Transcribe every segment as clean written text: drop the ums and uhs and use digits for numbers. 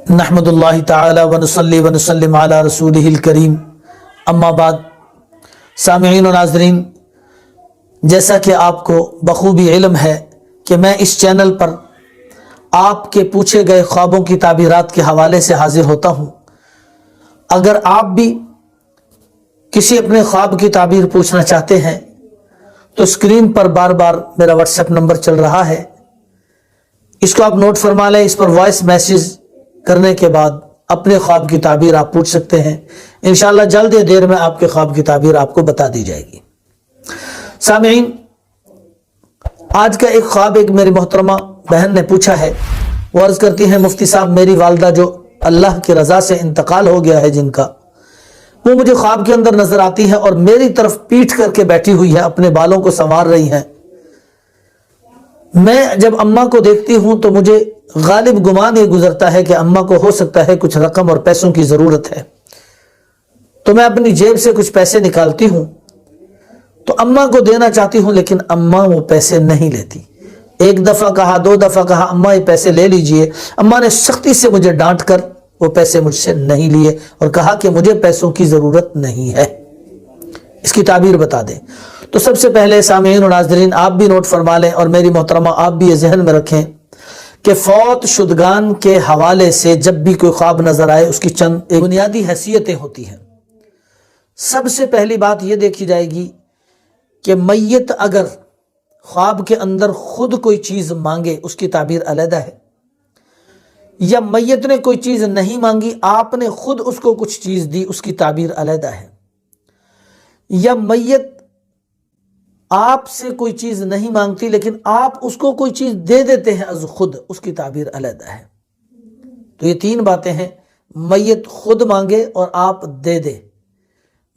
नहमदुल्लाहि ताला व नसल्ली व नसल्लिम अला रसूलिहिल करीम, अम्मा बाद। सामिईन व नाज़रीन, जैसा कि आपको बखूबी इल्म है कि मैं इस चैनल पर आपके पूछे गए ख्वाबों की ताबीरात के हवाले से हाजिर होता हूँ। अगर आप भी किसी अपने ख्वाब की ताबीर पूछना चाहते हैं तो स्क्रीन पर बार बार मेरा व्हाट्सएप नंबर चल रहा है, इसको आप नोट फरमा लें। इस पर वॉइस मैसेज करने के बाद अपने ख्वाब की ताबीर आप पूछ सकते हैं। इंशाअल्लाह जल्द या देर में आपके ख्वाब की ताबीर आपको बता दी जाएगी। सामीन, आज का एक ख्वाब एक मेरी मोहतरमा बहन ने पूछा है। वो अर्ज करती है, मुफ्ती साहब, मेरी वालदा जो अल्लाह की रजा से इंतकाल हो गया है जिनका, वो मुझे ख्वाब के अंदर नजर आती है और मेरी तरफ पीठ करके बैठी हुई है, अपने बालों को संवार रही है। मैं जब अम्मा को देखती हूं तो मुझे गालिब गुमान ये गुजरता है कि अम्मा को हो सकता है कुछ रकम और पैसों की जरूरत है। तो मैं अपनी जेब से कुछ पैसे निकालती हूं तो अम्मा को देना चाहती हूं, लेकिन अम्मा वो पैसे नहीं लेती। एक दफा कहा, दो दफा कहा, अम्मा ये पैसे ले लीजिए। अम्मा ने सख्ती से मुझे डांट कर वो पैसे मुझसे नहीं लिए और कहा कि मुझे पैसों की जरूरत नहीं है। इसकी ताबीर बता दें। तो सबसे पहले सामीईन और नाज़रीन, आप भी नोट फरमा लें और मेरी मोहतरमा आप भी ये जहन में रखें कि फौत शुदगान के हवाले से जब भी कोई ख्वाब नजर आए उसकी चंद बुनियादी हैसियतें होती हैं। सबसे पहली बात यह देखी जाएगी कि मैयत अगर ख्वाब के अंदर खुद कोई चीज मांगे उसकी ताबीर अलग है, या मैयत ने कोई चीज नहीं मांगी, आपने खुद उसको कुछ चीज दी, उसकी ताबीर अलग है। या मैयत आपसे कोई चीज नहीं मांगती लेकिन आप उसको कोई चीज दे देते हैं अज खुद, उसकी ताबीर अलग है। तो ये तीन बातें हैं, मैयत खुद मांगे और आप दे दे,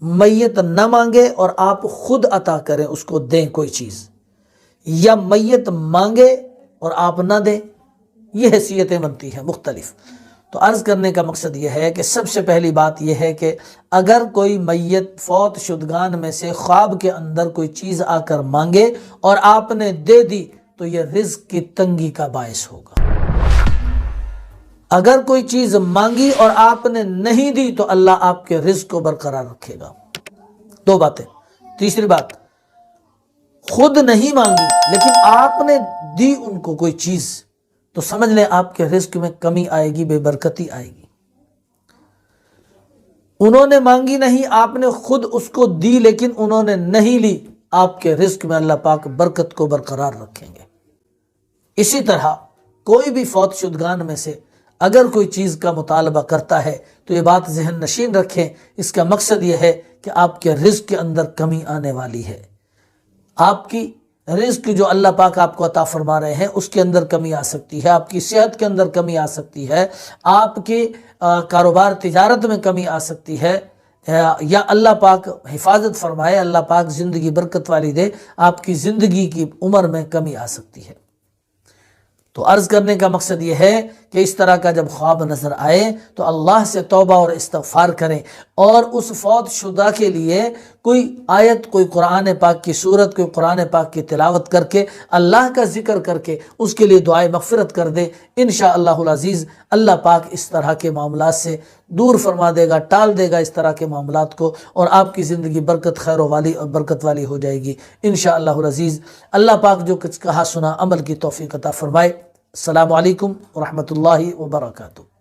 मैयत न मांगे और आप खुद अता करें, उसको दें कोई चीज, या मैयत मांगे और आप न दें। ये हैसियतें बनती हैं मुख्तलिफ। तो अर्ज करने का मकसद यह है कि सबसे पहली बात यह है कि अगर कोई मैयत फौत शुदगान में से ख्वाब के अंदर कोई चीज आकर मांगे और आपने दे दी तो यह रिज्क की तंगी का बायस होगा। अगर कोई चीज मांगी और आपने नहीं दी तो अल्लाह आपके रिज्क को बरकरार रखेगा। दो बातें। तीसरी बात, खुद नहीं मांगी लेकिन आपने दी उनको कोई चीज तो समझ लें आपके रिस्क में कमी आएगी, बेबरकती आएगी। उन्होंने मांगी नहीं, आपने खुद उसको दी लेकिन उन्होंने नहीं ली, आपके रिस्क में अल्लाह पाक बरकत को बरकरार रखेंगे। इसी तरह कोई भी फौत शुदगान में से अगर कोई चीज का मुतालबा करता है तो ये बात जहन नशीन रखें, इसका मकसद यह है कि आपके रिस्क के अंदर कमी आने वाली है। आपकी रिस्क जो अल्लाह पाक आपको अता फरमा रहे हैं उसके अंदर कमी आ सकती है, आपकी सेहत के अंदर कमी आ सकती है, आपके कारोबार तिजारत में कमी आ सकती है, या अल्लाह पाक हिफाजत फरमाए, अल्लाह पाक ज़िंदगी बरकत वाली दे, आपकी ज़िंदगी की उम्र में कमी आ सकती है। तो अर्ज़ करने का मकसद यह है कि इस तरह का जब ख्वाब नज़र आए तो अल्लाह से तौबा और इस्तग़फ़ार करें और उस फौत शुदा के लिए कोई आयत, कोई कुरान पाक की सूरत, कोई कुरान पाक की तिलावत करके अल्लाह का जिक्र करके उसके लिए दुआए मग़फ़िरत कर दे। इंशाअल्लाहुल अज़ीज़ अल्लाह पाक इस तरह के मामलात से दूर फरमा देगा, टाल देगा इस तरह के मामलात को, और आपकी ज़िंदगी बरकत खैर वाली और बरकत वाली हो जाएगी इंशाअल्लाहुल अज़ीज़। अल्लाह पाक जो कुछ कहा सुना अमल की तौफ़ीक़ अता फरमाए। अस्सलामु अलैकुम व रहमतुल्लाहि व बरकातुहू।